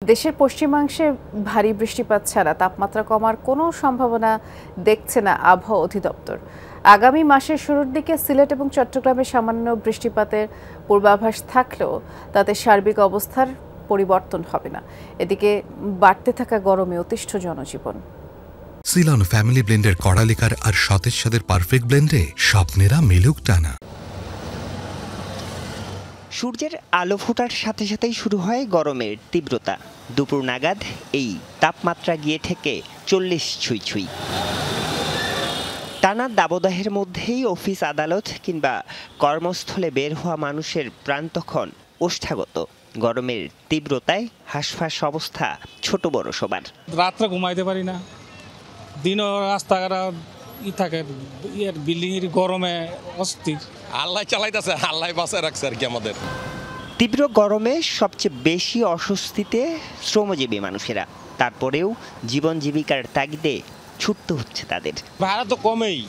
দেশের পশ্চিমাংশে ভারী বৃষ্টিপাত ছাড়া তাপমাত্রা কমার কোনো সম্ভাবনা দেখছে না আবহাওয়া অধিদপ্তর। আগামী মাসের শুরুর দিকে সিলেট এবং চট্টগ্রামে সামান্য বৃষ্টিপাতের পূর্বাভাস থাকলেও তাতে সার্বিক অবস্থার পরিবর্তন হবে না। এদিকে বাড়তে থাকা গরমে অতিষ্ঠ জনজীবন। সিলন ফ্যামিলি ব্লেন্ডের কড়ালিকার আর সতেজ স্বাদের পারফেক্ট ব্লেন্ডে স্বপ্নেরা মেলুক টানা। সূর্যের আলো ফোটার সাথে সাথেই শুরু হয় গরমের তীব্রতা। দুপুর নাগাদ এই তাপমাত্রা গিয়ে ঠেকে 40 ছুঁই। টানা দাবদাহের মধ্যেই অফিস আদালত কিংবা কর্মস্থলে বের হওয়া মানুষের প্রাণ তখন ওষ্ঠাগত। গরমের তীব্রতায় হাঁসফাঁস অবস্থা ছোট বড় সবার। রাত্রে ঘুমাইতে পারি না, দিনও রাস্তাঘাট থাকে, বিল্ডিং এর গরমে অস্থির। আল্লাহ চালাইতেছে, আল্লাহ বাঁচায় রাখছে আর কি আমাদের। তীব্র গরমে সবচেয়ে বেশি অস্বস্তিতে শ্রমজীবী মানুষেরা। তারপরেও জীবন জীবিকার তাগিদে ছুটতে হচ্ছে তাদের। ভাড়া তো কমেই,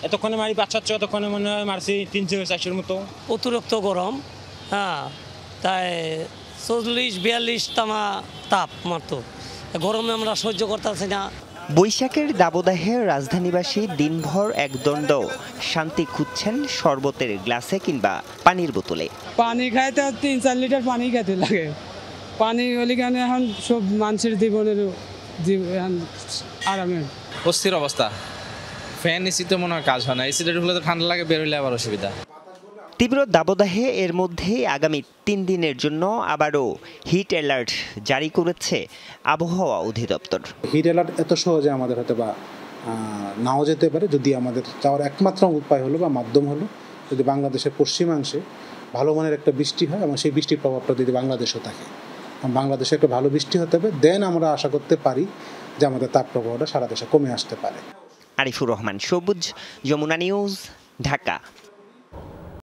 এতক্ষণে মারি 500 এতক্ষণে মনে হয় মারছি 300-400 মতো। অতিরিক্ত গরম, হ্যাঁ, তাই 40-42 তামা তাপ মাত্র। গরমে আমরা সহ্য করতেছি না। বৈশাখের দাবদাহে রাজধানীবাসী দিনভর একদণ্ড শান্তি খুঁজছেন শরবতের গ্লাসে কিংবা পানির বোতলে। পানি খাইতে 3-4 লিটার পানি খাইতে লাগে। পানি হলে কেন এখন সব মানুষের জীবনের আরামে অস্থির অবস্থা। ফ্যান এসিতে মনে হয় কাজ হয় না, এসিতে ঢুকলে তো ঠান্ডা লাগে, বের হইলে আবার অসুবিধা। তীব্র দাবদাহে এর মধ্যে আগামী 3 দিনের জন্য আবারও হিট অ্যালার্ট জারি করেছে আবহাওয়া অধিদপ্তর। হিট অ্যালার্ট এত সহজে আমাদের হয়তো বা নাও যেতে পারে, যদি আমাদের যাওয়ার একমাত্র উপায় হলো বা মাধ্যম হলো যদি বাংলাদেশের পশ্চিমাংশে ভালো মানের একটা বৃষ্টি হয় এবং সেই বৃষ্টির প্রভাবটা যদি বাংলাদেশেও থাকে, বাংলাদেশে একটা ভালো বৃষ্টি হতে হবে, দেন আমরা আশা করতে পারি যে আমাদের তাপপ্রবাহটা সারা দেশে কমে আসতে পারে। আরিফুর রহমান সবুজ, যমুনা নিউজ, ঢাকা।